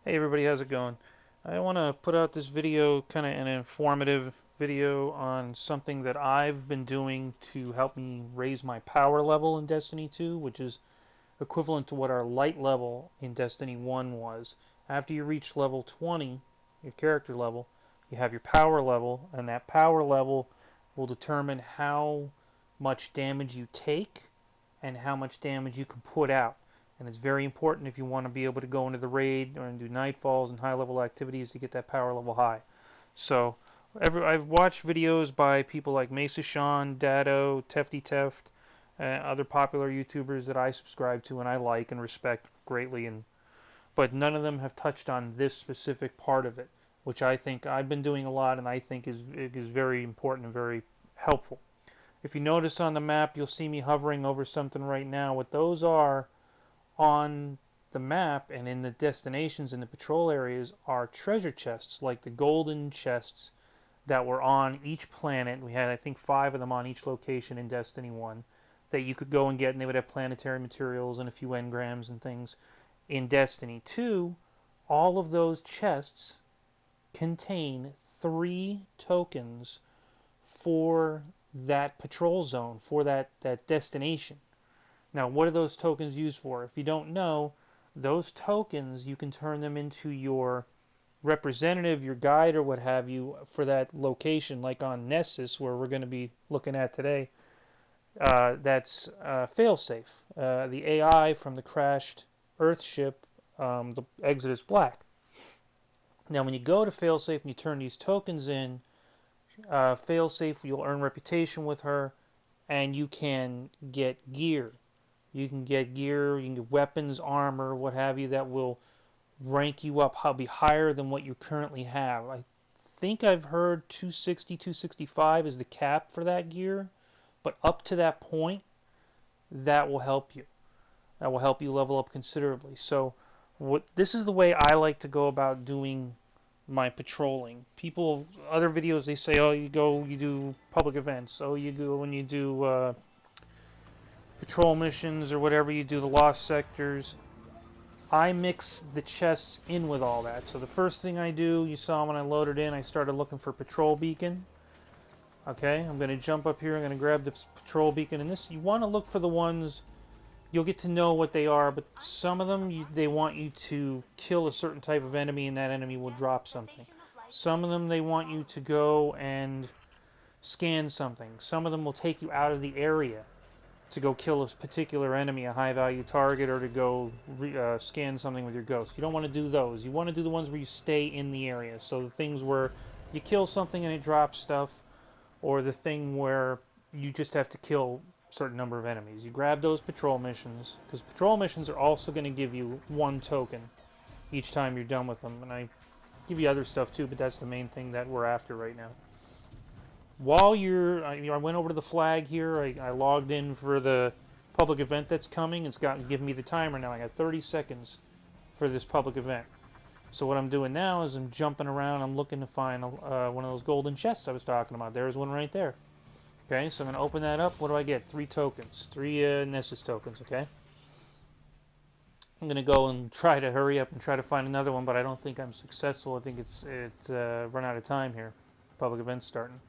Hey everybody, how's it going? I want to put out this video, kind of an informative video on something that I've been doing to help me raise my power level in Destiny 2, which is equivalent to what our light level in Destiny 1 was. After you reach level 20, your character level, you have your power level, and that power level will determine how much damage you take and how much damage you can put out. And it's very important if you want to be able to go into the raid or do nightfalls and high level activities to get that power level high. So I've watched videos by people like Mesa Sean, Dado, Tefty Teft, other popular YouTubers that I subscribe to and I like and respect greatly, but none of them have touched on this specific part of it, which I think I've been doing a lot and I think is very important and very helpful. If you notice on the map, you'll see me hovering over something right now. What those are on the map and in the destinations in the patrol areas are treasure chests, like the golden chests that were on each planet. We had, I think, 5 of them on each location in Destiny 1 that you could go and get, and they would have planetary materials and a few engrams and things. In Destiny 2, all of those chests contain 3 tokens for that patrol zone, for that destination. Now, what are those tokens used for? If you don't know, those tokens, you can turn them into your representative, your guide, or what have you for that location, like on Nessus, where we're going to be looking at today. That's Failsafe, the AI from the crashed Earth ship, the Exodus Black. Now, when you go to Failsafe and you turn these tokens in, Failsafe, you'll earn reputation with her, and you can get gear. You can get gear, you can get weapons, armor, what have you, that will rank you up, be higher than what you currently have. I think I've heard 260, 265 is the cap for that gear, but up to that point, that will help you. That will help you level up considerably. So this is the way I like to go about doing my patrolling. People, other videos, they say, oh, you do public events. Oh, you go when you do patrol missions or whatever, you do the lost sectors. I mix the chests in with all that. So the first thing I do, you saw when I loaded in, I started looking for patrol beacon. Okay, I'm going to jump up here, I'm going to grab the patrol beacon, and this, you want to look for the ones, you'll get to know what they are, but some of them, they want you to kill a certain type of enemy and that enemy will drop something. Some of them, they want you to go and scan something. Some of them will take you out of the area to go kill a particular enemy, a high-value target, or to go scan something with your ghost. You don't want to do those. You want to do the ones where you stay in the area. So the things where you kill something and it drops stuff, or the thing where you just have to kill a certain number of enemies. You grab those patrol missions, because patrol missions are also going to give you 1 token each time you're done with them. And I give you other stuff too, but that's the main thing that we're after right now. While I went over to the flag here. I logged in for the public event that's coming. It's given me the timer now. I got 30 seconds for this public event. So what I'm doing now is I'm jumping around. I'm looking to find one of those golden chests I was talking about. There's one right there. Okay, so I'm going to open that up. What do I get? 3 tokens. 3 Nessus tokens, okay? I'm going to go and try to hurry up and try to find another one, but I don't think I'm successful. I think it's run out of time here. Public event's starting.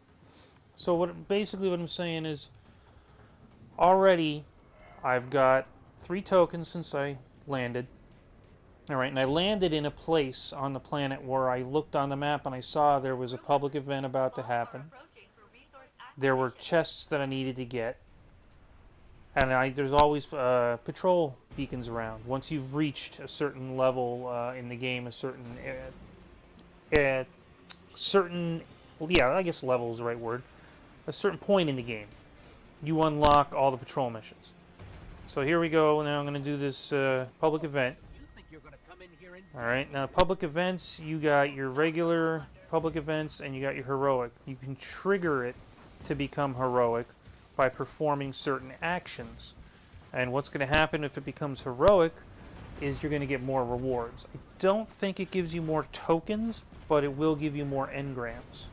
So basically what I'm saying is, already I've got 3 tokens since I landed. Alright, and I landed in a place on the planet where I looked on the map and I saw there was a public event about to happen. There were chests that I needed to get. And there's always patrol beacons around. Once you've reached a certain level in the game, a certain, yeah, I guess level is the right word. A certain point in the game, you unlock all the patrol missions. So here we go. Now I'm going to do this public event. Alright, now public events, you got your regular public events and you got your heroic. You can trigger it to become heroic by performing certain actions. And what's going to happen if it becomes heroic is you're going to get more rewards. I don't think it gives you more tokens, but it will give you more engrams.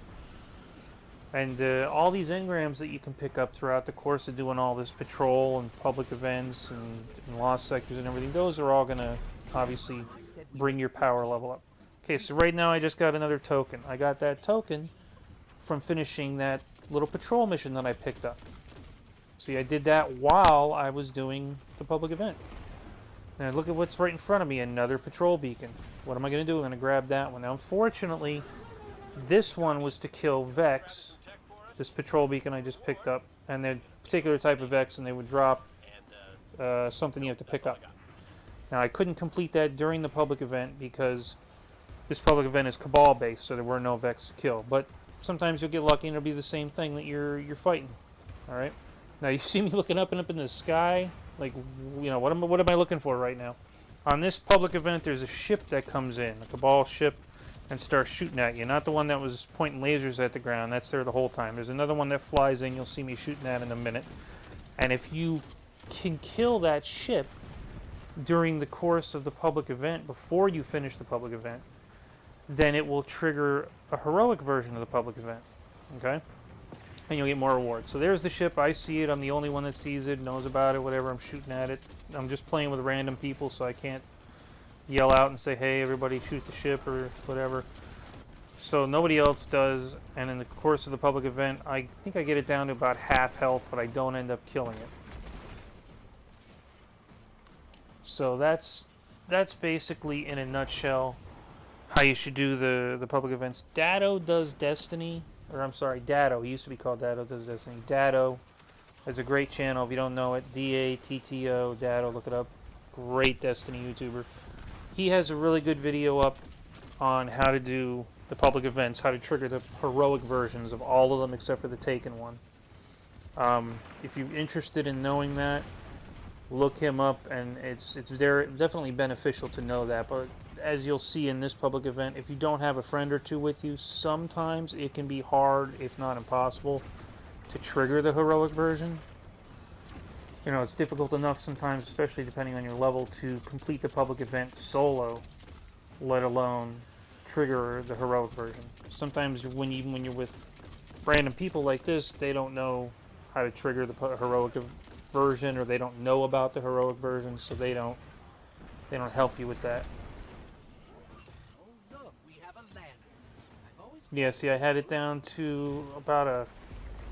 And all these engrams that you can pick up throughout the course of doing all this patrol and public events and lost sectors and everything, those are all going to obviously bring your power level up. Okay, so right now I just got another token. I got that token from finishing that little patrol mission that I picked up. See, I did that while I was doing the public event. Now look at what's right in front of me, another patrol beacon. What am I going to do? I'm going to grab that one. Now, unfortunately, this one was to kill Vex, this patrol beacon I just picked up, and they're a particular type of Vex, and they would drop something you have to pick up. Now, I couldn't complete that during the public event because this public event is Cabal-based, so there were no Vex to kill. But sometimes you'll get lucky, and it'll be the same thing that you're fighting. All right. Now, you see me looking up and up in the sky. Like, you know, what am I looking for right now? On this public event, there's a ship that comes in, a Cabal ship, and starts shooting at you. Not the one that was pointing lasers at the ground. That's there the whole time. There's another one that flies in. You'll see me shooting at in a minute. And if you can kill that ship during the course of the public event, before you finish the public event, then it will trigger a heroic version of the public event. Okay? And you'll get more rewards. So there's the ship. I see it. I'm the only one that sees it, knows about it, whatever. I'm shooting at it. I'm just playing with random people, so I can't yell out and say, hey, everybody shoot the ship or whatever. So nobody else does. And in the course of the public event, I think I get it down to about half health, but I don't end up killing it. So that's basically, in a nutshell, how you should do the public events. Dado does Destiny. Or I'm sorry, Dado. He used to be called Dado Does Destiny. Dado is a great channel. If you don't know it, D-A-T-T-O, Dado, look it up. Great Destiny YouTuber. He has a really good video up on how to do the public events, how to trigger the heroic versions of all of them except for the Taken one. If you're interested in knowing that, look him up, and it's definitely beneficial to know that. But as you'll see in this public event, if you don't have a friend or two with you, sometimes it can be hard, if not impossible, to trigger the heroic version. You know, it's difficult enough sometimes, especially depending on your level, to complete the public event solo, let alone trigger the heroic version. Sometimes even when you're with random people like this, they don't know how to trigger the heroic version, or they don't know about the heroic version, so they don't help you with that. Yeah, see, I had it down to about a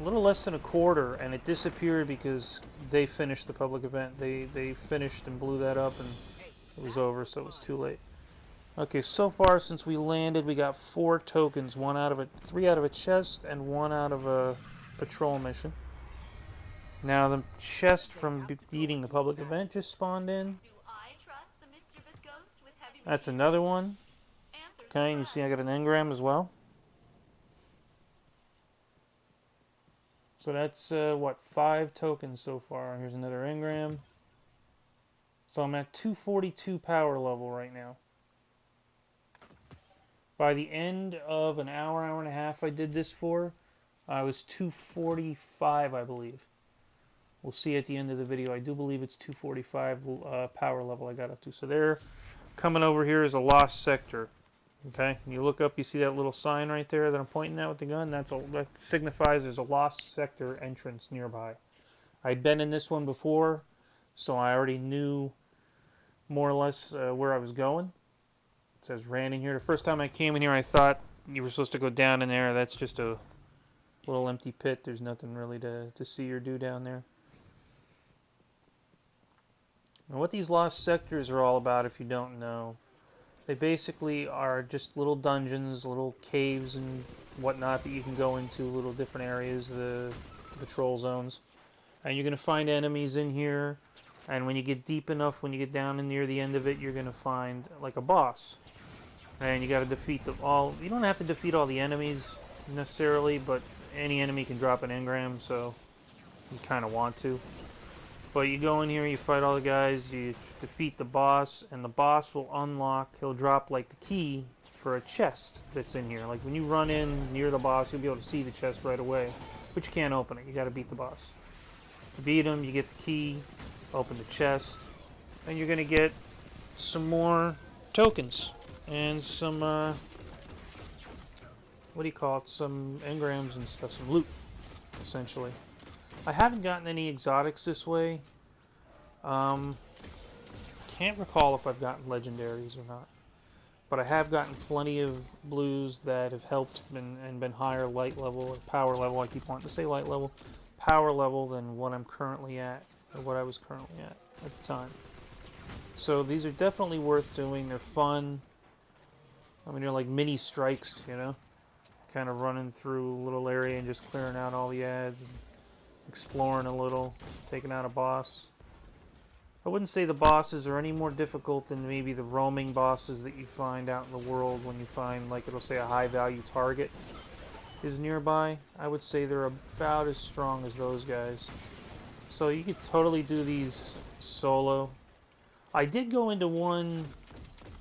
little less than a quarter, and it disappeared because they finished the public event. They finished and blew that up, and it was over, so it was too late. Okay, so far since we landed, we got 4 tokens, 3 out of a chest and 1 out of a patrol mission. Now the chest from beating the public event just spawned in. That's another one. Okay, and you see I got an engram as well. So that's, what, 5 tokens so far. Here's another engram. So I'm at 242 power level right now. By the end of an hour, hour and a half I did this for, I was 245, I believe. We'll see at the end of the video. I do believe it's 245 power level I got up to. So there, coming over here is a lost sector. Okay, you look up, you see that little sign right there that I'm pointing at with the gun? That signifies there's a lost sector entrance nearby. I'd been in this one before, so I already knew more or less where I was going. It says ran in here. The first time I came in here, I thought you were supposed to go down in there. That's just a little empty pit. There's nothing really to see or do down there. And what these lost sectors are all about, if you don't know, they basically are just little dungeons, little caves and whatnot that you can go into, little different areas, the patrol zones. And you're going to find enemies in here, and when you get deep enough, when you get down in near the end of it, you're going to find like a boss. And you got to defeat them all. You don't have to defeat all the enemies necessarily, but any enemy can drop an engram, so you kind of want to. But you go in here, you fight all the guys, you defeat the boss, and the boss will unlock, he'll drop like the key for a chest that's in here. Like when you run in near the boss, you'll be able to see the chest right away, but you can't open it. You got to beat the boss. You beat him, you get the key, open the chest, and you're going to get some more tokens and some, some engrams and stuff, some loot, essentially. I haven't gotten any exotics this way. can't recall if I've gotten legendaries or not. But I have gotten plenty of blues that have helped and been higher light level or power level. I keep wanting to say light level, power level than what I'm currently at, or what I was currently at the time. So these are definitely worth doing. They're fun. I mean, they're like mini strikes, you know, kind of running through a little area and just clearing out all the ads and exploring a little, taking out a boss. I wouldn't say the bosses are any more difficult than maybe the roaming bosses that you find out in the world when you find, like, it'll say a high value target is nearby. I would say they're about as strong as those guys. So you could totally do these solo. I did go into one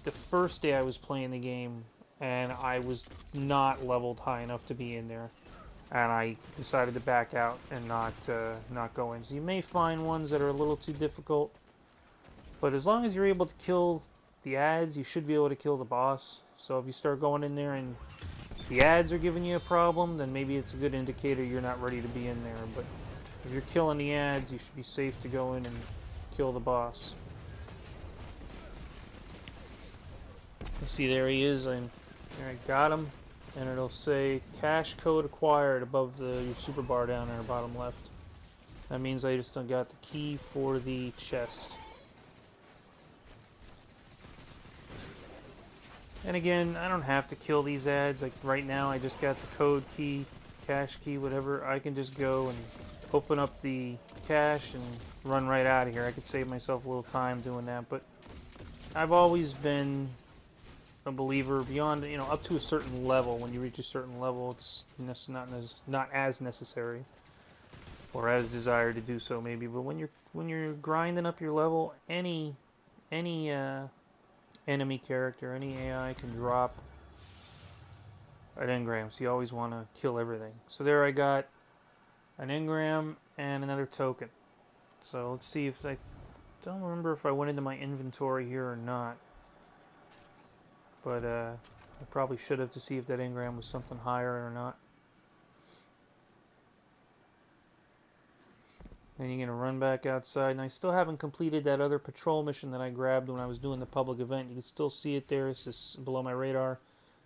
the first day I was playing the game, and I was not leveled high enough to be in there. And I decided to back out and not go in. So you may find ones that are a little too difficult. But as long as you're able to kill the ads, you should be able to kill the boss. So if you start going in there and the ads are giving you a problem, then maybe it's a good indicator you're not ready to be in there. But if you're killing the ads, you should be safe to go in and kill the boss. See, there he is. I got him. And it'll say cache code acquired above your super bar down there, bottom left. That means I just got the key for the chest. And again, I don't have to kill these ads. Like right now, I just got the code key, cache key, whatever. I can just go and open up the cache and run right out of here. I could save myself a little time doing that, but I've always been a believer beyond, you know, up to a certain level. When you reach a certain level, it's not as necessary or as desired to do so, maybe. But when you're grinding up your level, any enemy character, any AI can drop an engram, so you always want to kill everything. So there I got an engram and another token. So let's see if I don't remember if I went into my inventory here or not. But I probably should have to see if that engram was something higher or not. Then you're going to run back outside. And I still haven't completed that other patrol mission that I grabbed when I was doing the public event. You can still see it there. It's just below my radar.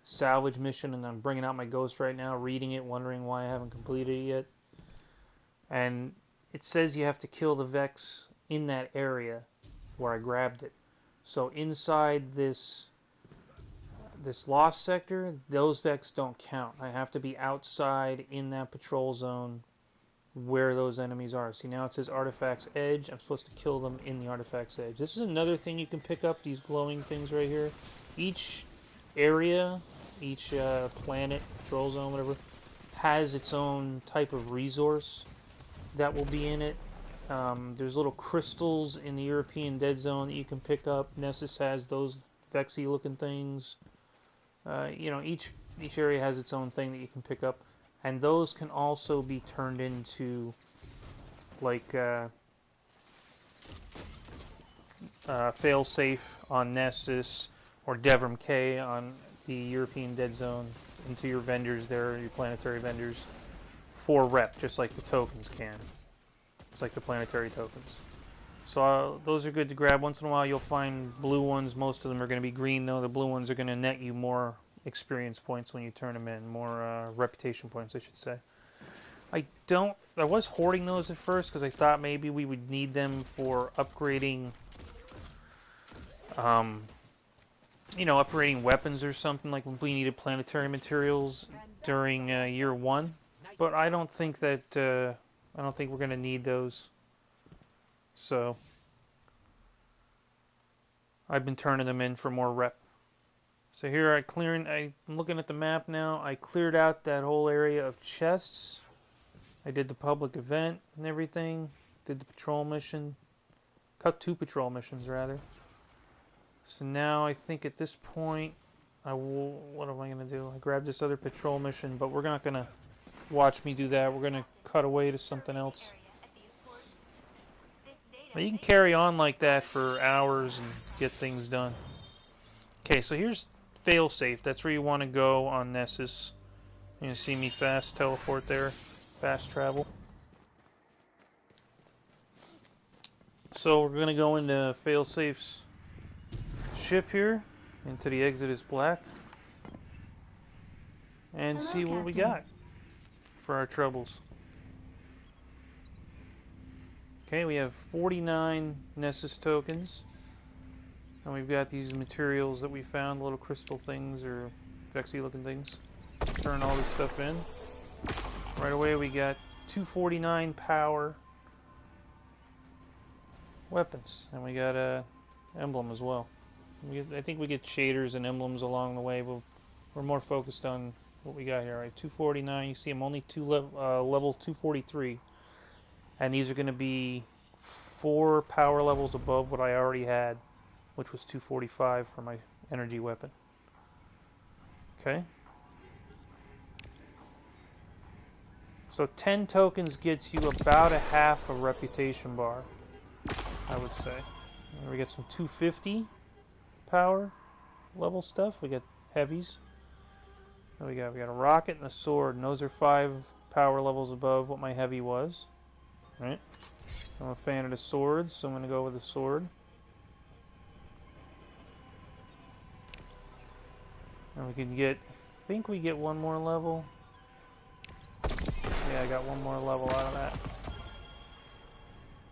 Salvage mission. And I'm bringing out my ghost right now, reading it, wondering why I haven't completed it yet. And it says you have to kill the Vex in that area where I grabbed it. So inside this lost sector, those Vex don't count. I have to be outside in that patrol zone where those enemies are. See, now it says Artifact's Edge. I'm supposed to kill them in the Artifact's Edge. This is another thing you can pick up, these glowing things right here. Each area, each planet, patrol zone, whatever, has its own type of resource that will be in it. There's little crystals in the European Dead Zone that you can pick up. Nessus has those Vexy looking things. You know, each area has its own thing that you can pick up, and those can also be turned into like Failsafe on Nessus or Devrim K on the European Dead Zone into your vendors there, your planetary vendors, for rep, just like the tokens can. It's like the planetary tokens. So those are good to grab. Once in a while you'll find blue ones. Most of them are going to be green, though. The blue ones are going to net you more experience points when you turn them in. More reputation points, I should say. I was hoarding those at first because I thought maybe we would need them for upgrading, you know, upgrading weapons or something, like when we needed planetary materials during year 1. But I don't think that, I don't think we're going to need those. So I've been turning them in for more rep. So here I'm looking at the map now. I cleared out that whole area of chests. I did the public event and everything. Did the patrol mission. Cut 2 patrol missions rather. So now I think at this point what am I going to do? I grabbed this other patrol mission, but we're not going to watch me do that. We're going to cut away to something else. Now you can carry on like that for hours and get things done. Okay, so here's Failsafe. That's where you want to go on Nessus. You can see me fast teleport there. Fast travel. So we're going to go into Failsafe's ship here into the exit is black and Hello, see what we Captain. got for our troubles. Okay, we have 49 Nessus tokens. And we've got these materials that we found, little crystal things or vexy looking things. Turn all this stuff in. Right away we got 249 power weapons. And we got a emblem as well. I think we get shaders and emblems along the way, but we're more focused on what we got here. Right, 249. You see I'm only level 243. And these are going to be 4 power levels above what I already had, which was 245 for my energy weapon. Okay. So 10 tokens gets you about a half a reputation bar, I would say. And we get some 250 power level stuff. We got heavies. What we got? We got a rocket and a sword, and those are 5 power levels above what my heavy was. Right? I'm a fan of the swords, so I'm going to go with the sword. And we can get, I think we get one more level. Yeah, I got one more level out of that.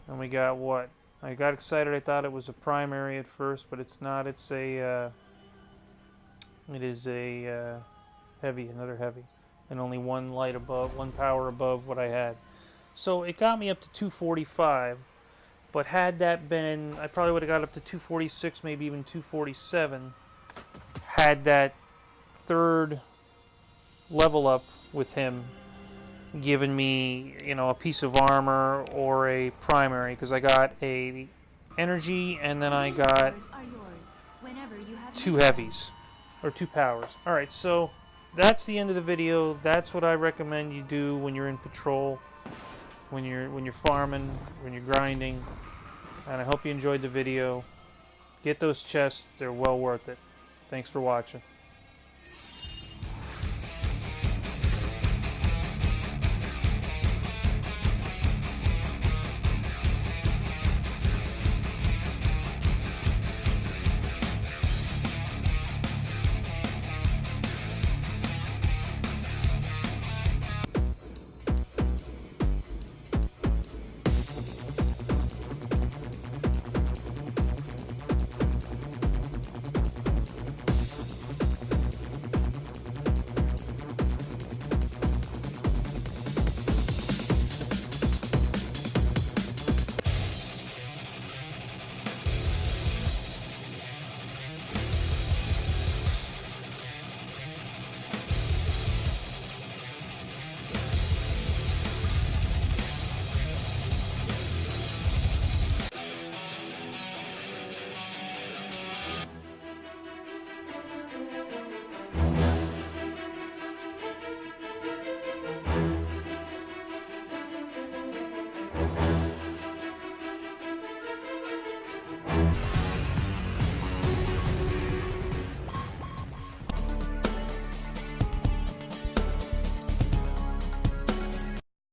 And we got what? I got excited, I thought it was a primary at first, but it's not. It's a, it is a heavy, another heavy. And only one light above, one power above what I had. So it got me up to 245, but had that been, I probably would have got up to 246, maybe even 247, had that third level up with him given me, you know, a piece of armor or a primary, because I got a energy and then I got 2 heavies, or 2 powers. Alright, so that's the end of the video. That's what I recommend you do when you're in patrol. When you're farming, when you're grinding, and I hope you enjoyed the video. Get those chests, they're well worth it. Thanks for watching.